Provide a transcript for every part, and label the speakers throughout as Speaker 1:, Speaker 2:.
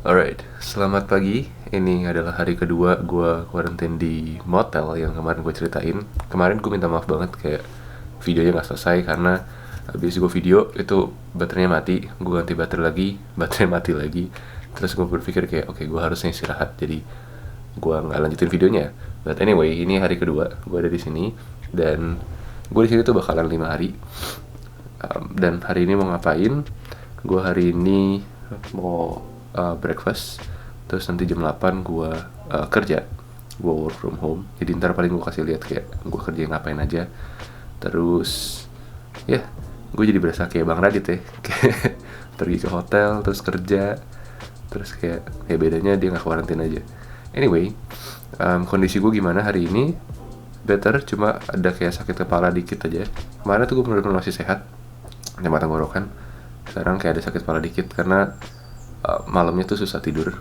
Speaker 1: Alright, selamat pagi. Ini adalah hari kedua gue quarantine di motel yang kemarin gue ceritain. Kemarin gue minta maaf banget, kayak videonya gak selesai karena habis gue video itu baterainya mati. Gue ganti baterai lagi, baterai mati lagi. Terus gue berpikir kayak oke, gue harusnya istirahat, jadi gue gak lanjutin videonya. But anyway, ini hari kedua gue ada di sini dan gue di sini tuh bakalan 5 hari. Dan hari ini mau ngapain? Gue hari ini mau breakfast, terus nanti jam 8 gue kerja, gue work from home. Jadi ntar paling gue kasih lihat kayak gue kerja ngapain aja. Terus ya, gue jadi berasa kayak Bang Radit ya, kayak pergi ke hotel terus kerja, terus kayak bedanya dia nggak karantina aja. Anyway, kondisi gue gimana hari ini? Better, cuma ada kayak sakit kepala dikit aja. Kemarin tuh gue bener-bener masih sehat, cuma tenggorokan. Sekarang kayak ada sakit kepala dikit karena malamnya tuh susah tidur.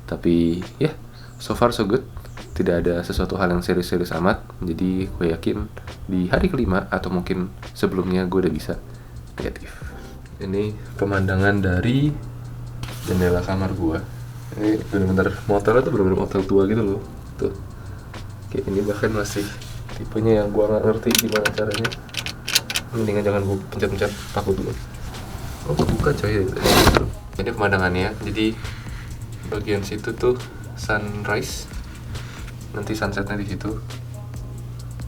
Speaker 1: Tapi ya, so far so good. Tidak ada sesuatu hal yang serius-serius amat. Jadi gue yakin di hari kelima atau mungkin sebelumnya gue udah bisa kreatif. Ini pemandangan dari jendela kamar gue. Ini bener-bener motelnya tuh bener-bener motel tua gitu loh. Tuh, kayak ini bahkan masih tipenya yang gue gak ngerti gimana caranya. Mendingan jangan gue pencet-pencet, takut dulu. Oh, buka coy. Ini pemandangannya. Jadi bagian situ tuh sunrise, nanti sunsetnya di situ.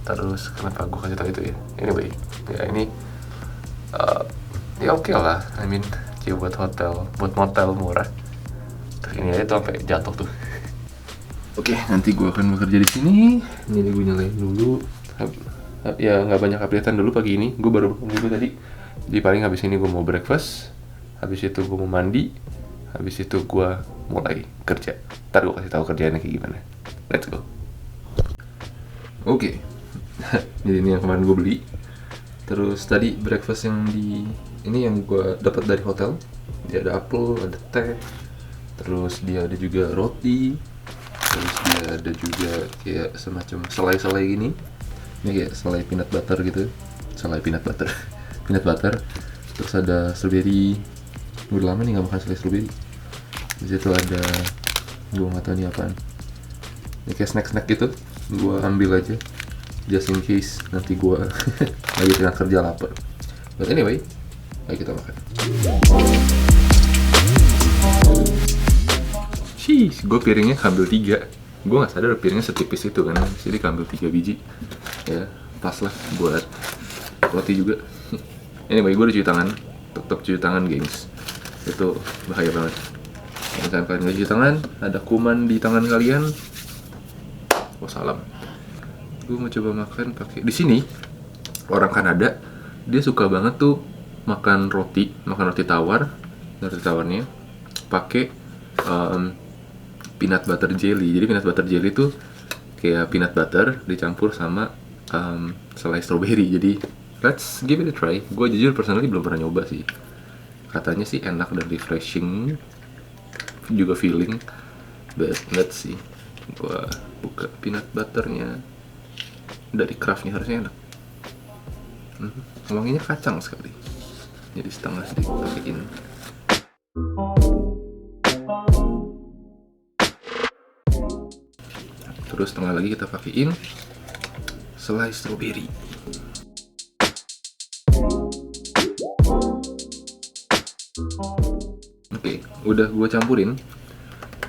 Speaker 1: Terus kenapa gue kasih tau itu ya? Anyway, ya ini ya oke lah. I mean, kayak buat hotel, buat motel murah. Terus ini aja tuh sampai jatuh tuh. Oke, nanti gue akan bekerja di sini. Ini gue nyalain dulu. Ya nggak banyak updatean dulu pagi ini. Gue baru bangun dulu tadi. Jadi paling habis ini gue mau breakfast. Habis itu gue mau mandi. Habis itu gue mulai kerja. Ntar gue kasih tahu kerjaannya kayak gimana. Let's go. Oke. Jadi ini yang kemarin gue beli. Terus tadi breakfast yang ini yang gue dapat dari hotel. Dia ada apel, ada teh. Terus dia ada juga roti. Terus dia ada juga kayak semacam selai-selai gini. Ini kayak selai peanut butter gitu. Selai peanut butter. Peanut butter. Terus ada strawberry. Udah lama nih gak makan selai strawberry. Di situ ada, gue nggak tahu ini apaan. Ini kayak snack gitu. Gue ambil aja, just in case nanti gue lagi tengah kerja lapar. But anyway, ayo kita makan. Gue piringnya ambil 3. Gue nggak sadar piringnya setipis itu kan. Jadi ambil 3 biji. Ya, pas lah buat roti juga. Anyway, gue udah cuci tangan. Tetap cuci tangan, gengs. Itu bahaya banget. Kalau misalkan kalian nggak cuci tangan, ada kuman di tangan kalian. Oh, salam. Gue mau coba makan pakai. Di sini orang Kanada dia suka banget tuh makan roti tawar. Roti tawarnya pakai peanut butter jelly. Jadi peanut butter jelly tuh kayak peanut butter dicampur sama selai strawberry. Jadi let's give it a try. Gue jujur personally belum pernah nyoba sih. Katanya sih enak dan refreshing, juga feeling. But let's see. Gua buka peanut butternya. Dari Kraftnya harusnya enak. Wanginya kacang sekali. Jadi setengah sedikit pakein. Terus setengah lagi kita pakein selai strawberry. Oke, udah gue campurin.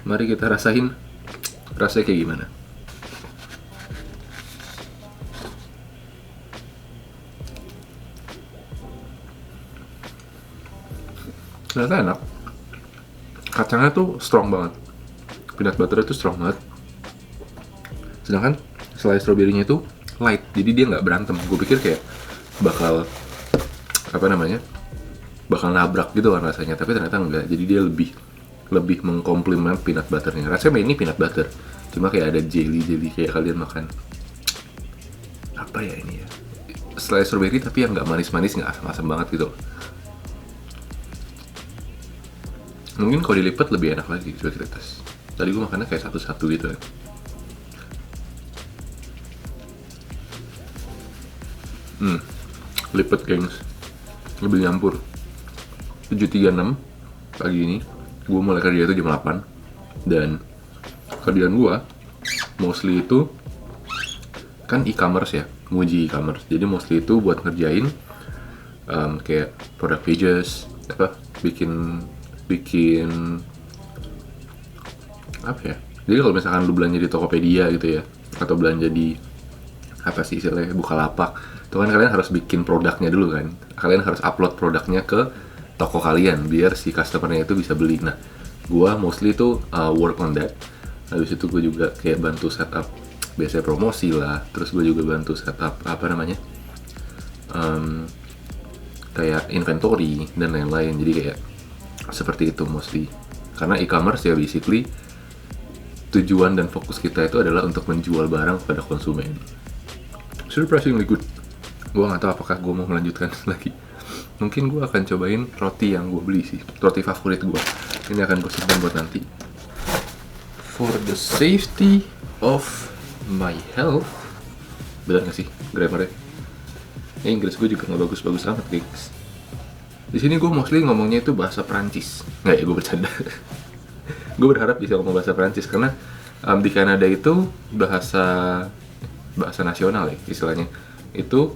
Speaker 1: Mari kita rasain rasanya kayak gimana. Ternyata enak. Kacangnya tuh strong banget. Peanut butter itu strong banget. Sedangkan selai strawberry-nya itu light, jadi dia nggak berantem. Gue pikir kayak bakal bakal nabrak gitu kan rasanya, tapi ternyata enggak. Jadi dia lebih mengkomplement peanut butternya. Rasanya ini peanut butter, cuma kayak ada jelly kayak kalian makan apa ya ini ya, selai strawberry tapi yang nggak manis-manis, nggak asam-asam banget gitu. Mungkin kalau dilipat lebih enak lagi. Coba kita tes. Tadi gue makannya kayak satu-satu gitu ya. Lipet gengs, lebih nyampur. 7.36 pagi ini, gue mulai kerja itu jam 8. Dan kerjaan gue mostly itu kan e-commerce ya, nguji e-commerce. Jadi mostly itu buat ngerjain kayak product pages, bikin apa ya. Jadi kalau misalkan lu belanja di Tokopedia gitu ya, atau belanja di apa sih istilahnya, Bukalapak, itu kan kalian harus bikin produknya dulu kan. Kalian harus upload produknya ke toko kalian biar si customernya itu bisa beli. Nah, gua mostly itu work on that. Habis itu gue juga kayak bantu setup biasanya promosi lah. Terus gue juga bantu setup kayak inventory dan lain-lain. Jadi kayak seperti itu mostly. Karena e-commerce ya basically tujuan dan fokus kita itu adalah untuk menjual barang kepada konsumen. Surprisingly good. Gue gak tahu apakah gue mau melanjutkan lagi. Mungkin gue akan cobain roti yang gue beli sih, roti favorit gue. Ini akan gue simpan buat nanti. For the safety of my health. Benar gak sih grammarnya? Inggris gue juga gak bagus-bagus amat guys. Di sini gue mostly ngomongnya itu bahasa Perancis. Nggak ya, gue bercanda. Gue berharap bisa ngomong bahasa Perancis karena di Kanada itu bahasa nasional ya istilahnya. Itu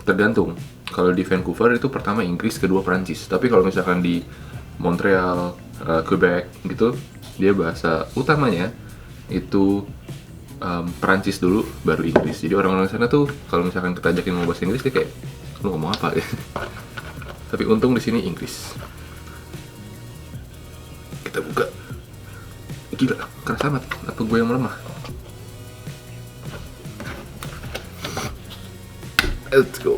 Speaker 1: tergantung. Kalau di Vancouver itu pertama Inggris, kedua Perancis. Tapi kalau misalkan di Montreal, Quebec gitu, dia bahasa utamanya itu Perancis dulu, baru Inggris. Jadi orang-orang sana tuh kalau misalkan kita ajakin ngomong bahasa Inggris dia kayak, lu ngomong apa ya? Tapi untung di sini Inggris. Kita buka. Gila, keras amat. Apa gue yang melemah? Let's go.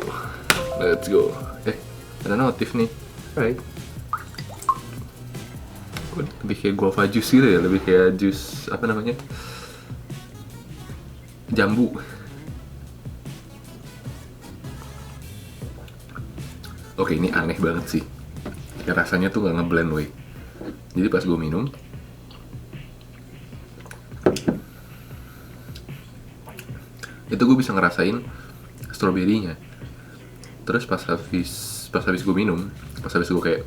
Speaker 1: Ada notif nih. Right. Lebih kayak guava juice gitu ya, lebih kayak jus apa namanya? Jambu. Oke, ini aneh banget sih. Kayak rasanya tuh gak ngeblend wey. Jadi pas gue minum, itu gue bisa ngerasain stroberinya. Terus pas habis gue minum, pas habis gue kayak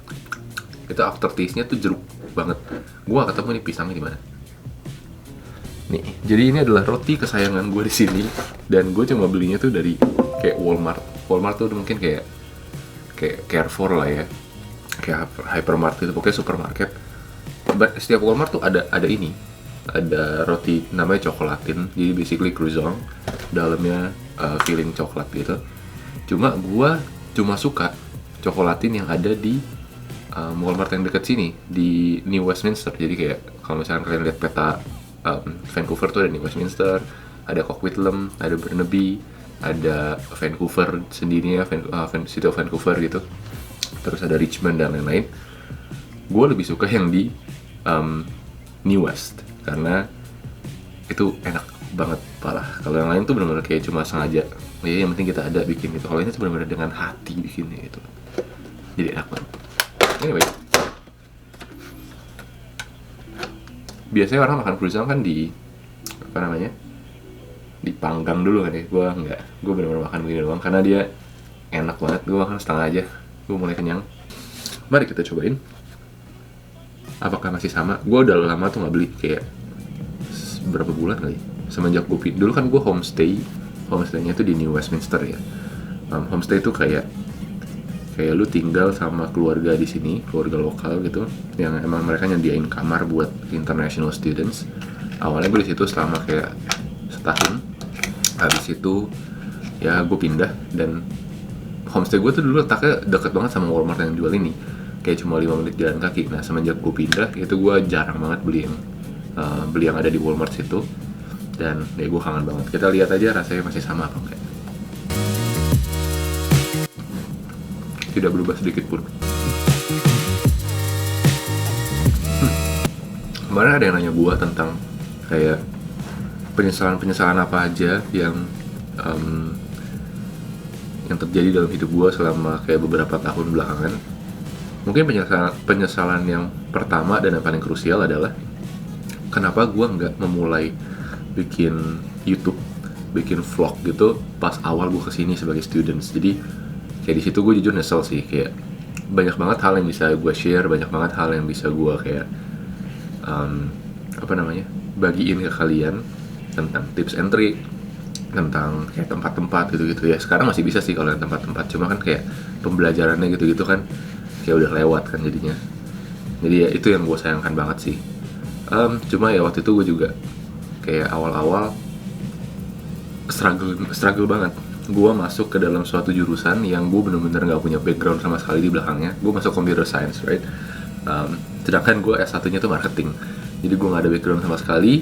Speaker 1: itu aftertaste-nya tuh jeruk banget. Gue gak ketemu nih pisangnya di mana. Nih, jadi ini adalah roti kesayangan gue di sini dan gue cuma belinya tuh dari kayak Walmart. Walmart tuh mungkin kayak Carrefour lah ya, kayak hypermart gitu, pokoknya supermarket. Setiap Walmart tuh ada roti namanya coklatin, jadi basically croissant, dalamnya filling coklat gitu. Cuma gua suka coklatin yang ada di Walmart yang deket sini di New Westminster. Jadi kayak kalau misalkan kalian lihat peta Vancouver tuh ada New Westminster, ada Coquitlam, ada Burnaby, ada Vancouver sendirinya, City of Vancouver gitu. Terus ada Richmond dan lain-lain. Gue lebih suka yang di New West karena itu enak banget parah. Kalau yang lain tuh benar-benar kayak cuma sengaja, ya yang penting kita ada bikin gitu. Kalau ini tuh benar-benar dengan hati bikinnya gitu. Jadi enak banget. Anyway, biasanya orang makan croissant kan dipanggang dulu kan ya. Gue enggak, gue benar-benar makan begini doang karena dia enak banget. Gue makan setengah aja, gue mulai kenyang. Mari kita cobain. Apakah masih sama? Gue udah lama tuh nggak beli, kayak berapa bulan kali. Semenjak gue dulu kan gue homestay-nya tuh di New Westminster ya. Homestay itu kayak lu tinggal sama keluarga di sini, keluarga lokal gitu, yang emang mereka nyediain kamar buat international students. Awalnya gue di situ selama kayak setahun. Habis itu ya gue pindah dan homestay gue tuh dulu letaknya deket banget sama Walmart yang jual ini, kayak cuma 5 menit jalan kaki. Nah semenjak gue pindah itu gue jarang banget beli yang ada di Walmart situ, dan ya gue kangen banget. Kita lihat aja rasanya masih sama apa enggak. Tidak berubah sedikit pun. Kemarin ada yang nanya gue tentang kayak penyesalan apa aja yang terjadi dalam hidup gue selama kayak beberapa tahun belakangan. Mungkin penyesalan yang pertama dan yang paling krusial adalah kenapa gue nggak memulai bikin YouTube bikin vlog gitu pas awal gue kesini sebagai students. Jadi kayak di situ gue jujur nyesel sih, kayak banyak banget hal yang bisa gue share, banyak banget hal yang bisa gue kayak bagiin ke kalian tentang tips and trick, tentang kayak tempat-tempat gitu-gitu ya. Sekarang masih bisa sih kalau yang tempat-tempat, cuma kan kayak pembelajarannya gitu-gitu kan kayak udah lewat kan jadinya. Jadi ya itu yang gue sayangkan banget sih. Cuma ya waktu itu gue juga kayak awal-awal struggle banget. Gue masuk ke dalam suatu jurusan yang gue bener-bener nggak punya background sama sekali di belakangnya. Gue masuk computer science, right? Sedangkan gue S1-nya tuh marketing. Jadi gue nggak ada background sama sekali.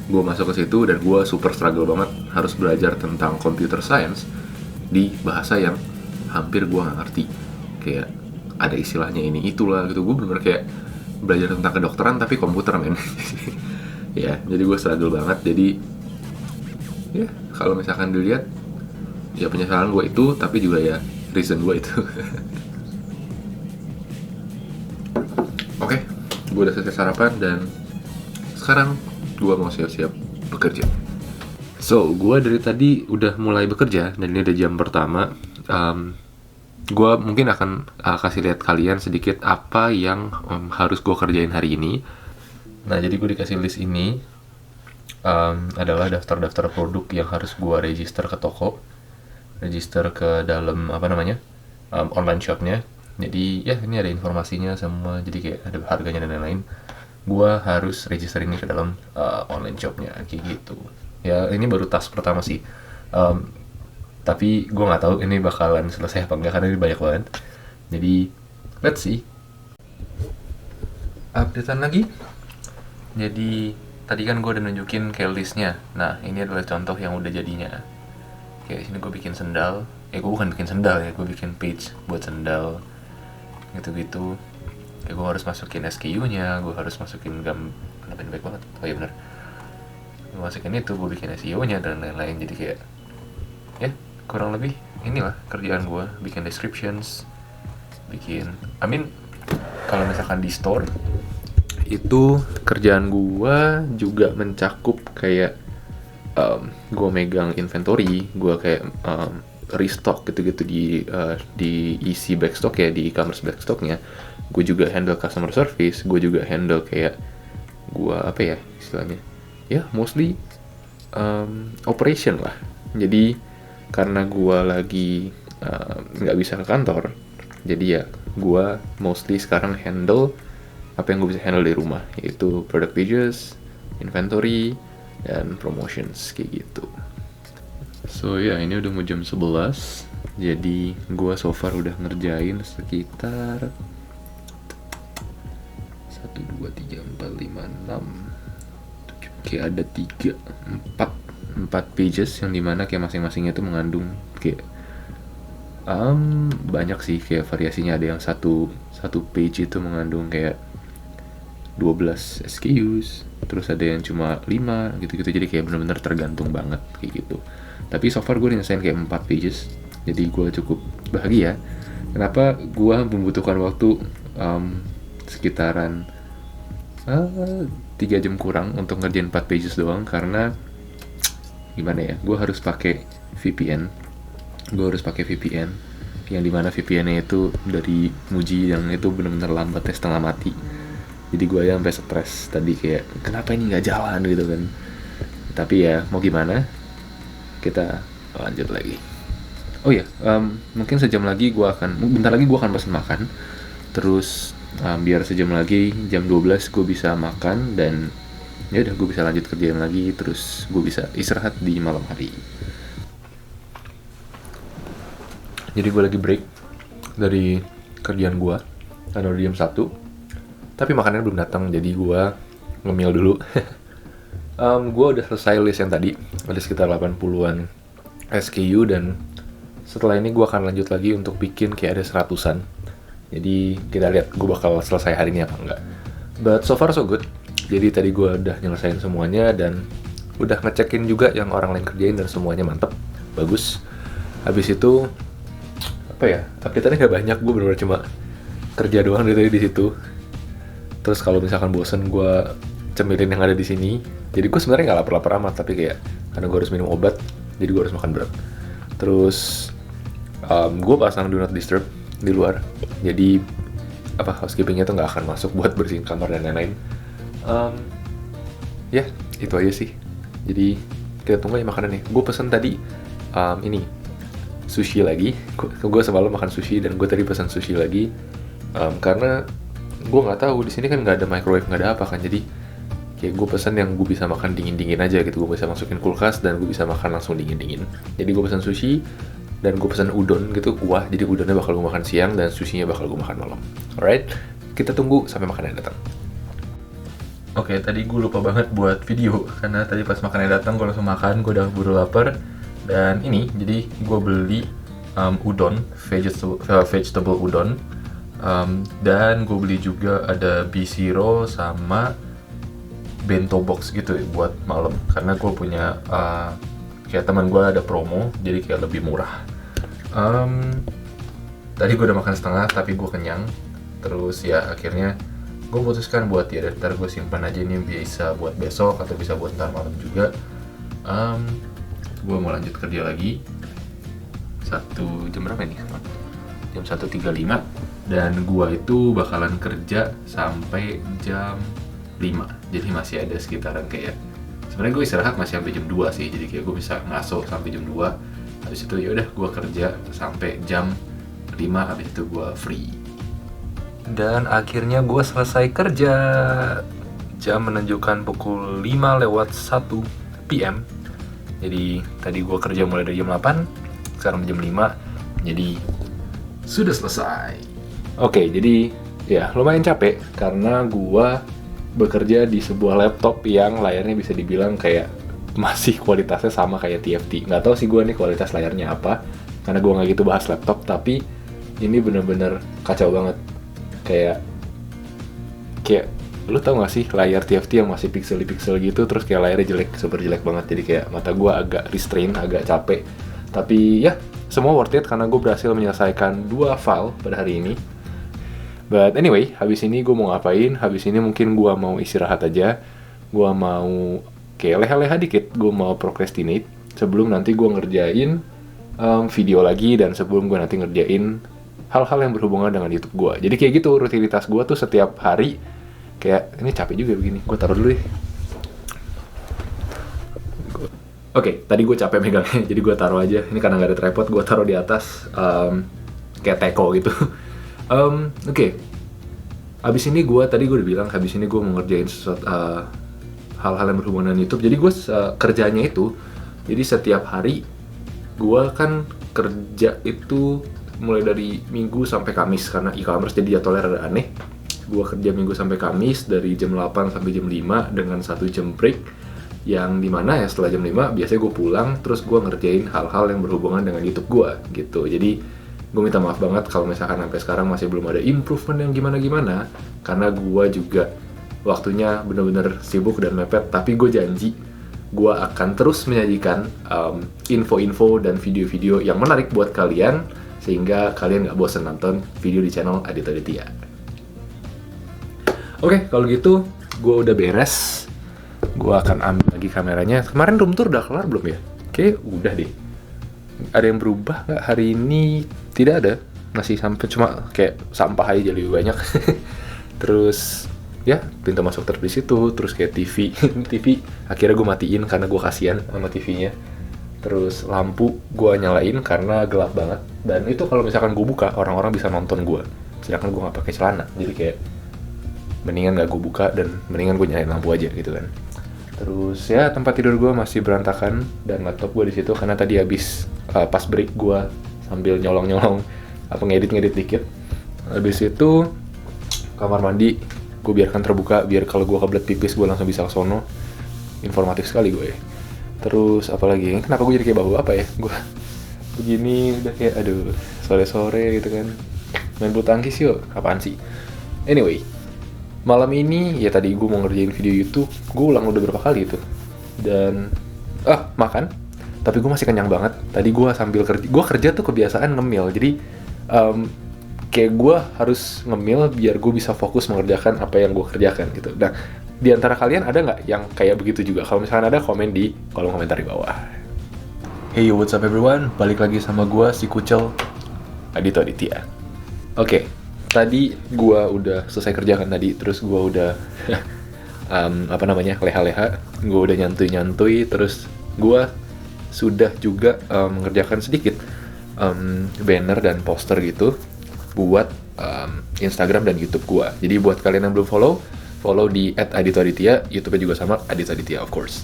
Speaker 1: Gue masuk ke situ dan gue super struggle banget harus belajar tentang computer science di bahasa yang hampir gue nggak ngerti. Kayak ada istilahnya ini itulah gitu. Gue bener-bener kayak belajar tentang kedokteran tapi komputer, men. Ya, jadi gue struggle banget. Jadi ya kalau misalkan dilihat, ya penyesalan gue itu, tapi juga ya reason gue itu. Oke, gue udah selesai sarapan dan sekarang gue mau siap-siap bekerja. So, gue dari tadi udah mulai bekerja dan ini udah jam pertama. Gue mungkin akan kasih lihat kalian sedikit apa yang harus gue kerjain hari ini. Nah, jadi gue dikasih list ini adalah daftar-daftar produk yang harus gue register ke toko, register ke dalam online shopnya. Jadi ya ini ada informasinya semua, jadi kayak ada harganya dan lain-lain. Gua harus register ini ke dalam online shopnya kayak gitu. Ya ini baru task pertama sih, tapi gue nggak tahu ini bakalan selesai apa enggak karena ini banyak banget. Jadi let's see. Updatean lagi. Jadi tadi kan gue udah nunjukin kayak listnya. Nah ini adalah contoh yang udah jadinya. Kayak sini gue bikin sendal. Gue bukan bikin sendal ya, gue bikin page buat sendal gitu-gitu. Gue harus masukin SKU-nya, gue harus masukin kenapa ini baik banget? Oh iya benar. Gue masukin itu, gue bikin SEO-nya dan lain-lain. Jadi kayak ya kurang lebih inilah kerjaan gue, bikin descriptions, kalau misalkan di store itu kerjaan gue juga mencakup kayak gue megang inventory, gue kayak restock gitu-gitu di isi backstock ya, di e-commerce backstocknya. Gue juga handle customer service, gue juga handle kayak istilahnya ya mostly operation lah. Jadi karena gue lagi nggak bisa ke kantor, jadi ya gue mostly sekarang handle apa yang gue bisa handle di rumah, yaitu product pages, inventory, dan promotions kayak gitu. So ya ini udah mau jam 11. Jadi gue so far udah ngerjain sekitar 1, 2, 3, 4, 5, 6 kayak ada 4 pages yang dimana kayak masing-masingnya itu mengandung kayak banyak sih, kayak variasinya. Ada yang satu page itu mengandung kayak 12 SKUs, terus ada yang cuma 5 gitu-gitu. Jadi kayak benar-benar tergantung banget kayak gitu. Tapi so far gue nyelesain kayak 4 pages, jadi gue cukup bahagia. Kenapa? Gue membutuhkan waktu sekitaran 3 jam kurang untuk ngerjain 4 pages doang, karena gimana ya, gue harus pakai VPN. Yang dimana VPN-nya itu dari Muji yang itu benar-benar lambat ya, setengah mati. Jadi gue ya sampai stres tadi, kayak kenapa ini nggak jalan gitu kan. Tapi ya mau gimana, kita lanjut lagi. Oh ya, mungkin bentar lagi gue akan pesan makan. Terus biar sejam lagi, jam 12 gue bisa makan, dan ya udah gue bisa lanjut kerjaan lagi. Terus gue bisa istirahat di malam hari. Jadi gue lagi break dari kerjaan gue karena udah jam 1, tapi makanannya belum datang, jadi gue ngemil dulu. Gue udah selesai list yang tadi, ada sekitar 80-an SKU, dan setelah ini gue akan lanjut lagi untuk bikin kayak ada 100-an. Jadi kita lihat gue bakal selesai hari ini apa enggak. But so far so good. Jadi tadi gue udah nyelesain semuanya dan udah ngecekin juga yang orang lain kerjain, dan semuanya mantep, bagus. Habis itu update-nya gak banyak, gue bener-bener cuma kerja doang dari tadi di situ. Terus kalau misalkan bosen, gue cemilin yang ada di sini. Jadi gue sebenarnya nggak lapar-lapar amat, tapi kayak karena gue harus minum obat, jadi gue harus makan berat. Terus gue pasang do not disturb di luar, jadi housekeepingnya tuh nggak akan masuk buat bersihin kamar dan lain-lain. Ya itu aja sih. Jadi kita tunggu aja makanannya. Gue pesen tadi ini sushi lagi. Gue semalam makan sushi dan gue tadi pesan sushi lagi karena gue nggak tahu di sini kan nggak ada microwave, nggak ada apa kan, jadi kayak gue pesan yang gue bisa makan dingin aja gitu. Gue bisa masukin kulkas dan gue bisa makan langsung dingin. Jadi gue pesan sushi dan gue pesan udon gitu, kuah. Jadi udonnya bakal gue makan siang dan sushinya bakal gue makan malam. Alright, kita tunggu sampai makanannya datang. Oke, tadi gue lupa banget buat video karena tadi pas makanannya datang gue langsung makan, gue udah buru lapar. Dan ini, jadi gue beli udon, vegetable udon. Dan gue beli juga ada B-Zero sama bento box gitu ya, buat malam. Karena gue punya kayak teman gue ada promo, jadi kayak lebih murah. Tadi gue udah makan setengah tapi gue kenyang. Terus ya akhirnya gue memutuskan buat ya ntar gue simpan aja ini, bisa buat besok atau bisa buat ntar malam juga. Gue mau lanjut kerja lagi. Jam berapa nih? Jam 1.35. Dan gue itu bakalan kerja sampai jam 5. Jadi masih ada sekitaran kayak, sebenarnya gue istirahat masih sampai jam 2 sih. Jadi kayak gue bisa ngaso sampai jam 2. Habis itu ya udah gue kerja sampai jam 5, habis itu gue free. Dan akhirnya gue selesai kerja. Jam menunjukkan pukul 5:01 PM. Jadi tadi gue kerja mulai dari jam 8, sekarang jam 5. Jadi sudah selesai. Oke, jadi ya lumayan capek karena gue bekerja di sebuah laptop yang layarnya bisa dibilang kayak masih kualitasnya sama kayak TFT. Nggak tahu sih gue nih kualitas layarnya apa, karena gue nggak gitu bahas laptop, tapi ini bener-bener kacau banget. Kayak lu tau gak sih layar TFT yang masih pixel gitu, terus kayak layarnya jelek, super jelek banget. Jadi kayak mata gue agak restrain, agak capek. Tapi ya semua worth it karena gue berhasil menyelesaikan 2 file pada hari ini. But anyway, habis ini gue mau ngapain? Habis ini mungkin gue mau istirahat aja. Gue mau kayak leha-leha dikit. Gue mau procrastinate sebelum nanti gue ngerjain video lagi, dan sebelum gue nanti ngerjain hal-hal yang berhubungan dengan YouTube gue. Jadi kayak gitu rutinitas gue tuh setiap hari. Kayak ini capek juga begini. Gue taruh dulu deh. Oke, tadi gue capek megangnya, jadi gue taruh aja. Ini karena nggak ada tripod, gue taruh di atas kayak teko gitu. Oke. Abis ini tadi gue udah bilang, habis ini gue mau ngerjain sesuatu hal-hal yang berhubungan dengan YouTube. Jadi gue kerjanya itu, jadi setiap hari gue kan kerja itu mulai dari Minggu sampai Kamis karena e-commerce, jadi jadwalnya rada aneh. Gue kerja Minggu sampai Kamis dari jam 8 sampai jam 5 dengan 1 jam break, yang dimana ya setelah jam 5 biasanya gue pulang, terus gue ngerjain hal-hal yang berhubungan dengan YouTube gue gitu. Jadi gue minta maaf banget kalau misalkan sampai sekarang masih belum ada improvement yang gimana-gimana, karena gue juga waktunya bener-bener sibuk dan mepet. Tapi gue janji gue akan terus menyajikan info-info dan video-video yang menarik buat kalian, sehingga kalian gak bosan nonton video di channel Adit Aditya. Oke, kalau gitu gue udah beres. Gue akan ambil lagi kameranya. Kemarin room tour udah kelar belum ya? Oke, udah deh. Ada yang berubah nggak hari ini? Tidak ada. Masih sampai cuma kayak sampah aja lebih banyak. Terus ya pintu masuk terus di situ. Terus kayak TV. TV akhirnya gue matiin karena gue kasihan sama TV-nya. Terus lampu gue nyalain karena gelap banget. Dan itu kalau misalkan gue buka, orang-orang bisa nonton gue. Sedangkan gue nggak pakai celana. Jadi kayak mendingan nggak gue buka dan mendingan gue nyalain lampu aja gitu kan. Terus ya tempat tidur gue masih berantakan dan laptop gue di situ karena tadi habis pas break gue sambil nyolong-nyolong ngedit dikit. Habis itu kamar mandi gue biarkan terbuka biar kalau gue kebelet pipis gue langsung bisa ke sono. Informatif sekali gue ya. Terus apalagi, kenapa gue jadi kayak bau apa ya? Gue begini udah kayak aduh sore-sore gitu kan. Main bulu tangkis yuk, apaan sih? Anyway, malam ini ya tadi gue mau ngerjain video YouTube, gue ulang udah berapa kali itu. Dan makan, tapi gue masih kenyang banget. Tadi gue sambil kerja tuh kebiasaan ngemil. Jadi kayak gue harus ngemil biar gue bisa fokus mengerjakan apa yang gue kerjakan gitu. Nah, di antara kalian ada nggak yang kayak begitu juga? Kalau misalkan ada, komen di kolom komentar di bawah. Hey, what's up everyone? Balik lagi sama gua si Kucel Adito Aditya. Oke, tadi gua udah selesai kerja kan tadi, terus gua udah leha-leha, gua udah nyantui-nyantui, terus gua sudah juga mengerjakan sedikit banner dan poster gitu buat Instagram dan YouTube gua. Jadi buat kalian yang belum follow di @aditoaditya, YouTube-nya juga sama Adito Aditya of course.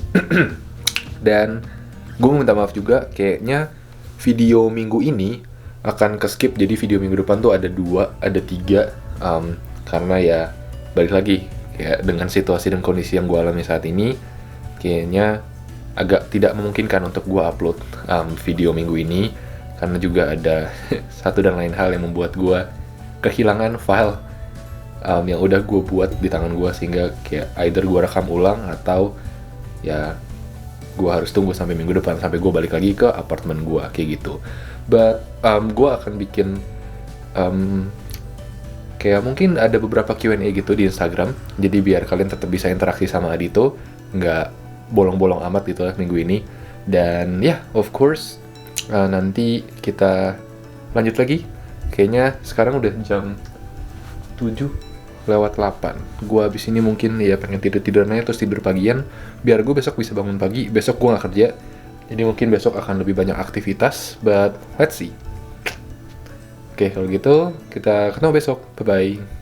Speaker 1: Dan gue minta maaf juga, kayaknya video minggu ini akan ke-skip, jadi video minggu depan tuh ada 3, karena ya balik lagi, kayak dengan situasi dan kondisi yang gue alami saat ini, kayaknya agak tidak memungkinkan untuk gue upload video minggu ini, karena juga ada satu dan lain hal yang membuat gue kehilangan file yang udah gue buat di tangan gue, sehingga kayak either gue rekam ulang atau ya gue harus tunggu sampai minggu depan sampai gue balik lagi ke apartemen gue kayak gitu. But gue akan bikin kayak mungkin ada beberapa Q&A gitu di Instagram, jadi biar kalian tetap bisa interaksi sama Adito, nggak bolong-bolong amat gitu lah minggu ini. Dan ya of course nanti kita lanjut lagi. Kayaknya sekarang udah jam 7:08. Gue abis ini mungkin ya pengen tidur-tidurnya terus tidur pagian, biar gue besok bisa bangun pagi. Besok gue gak kerja, jadi mungkin besok akan lebih banyak aktivitas, but let's see. Oke, kalau gitu kita ketemu besok. Bye-bye.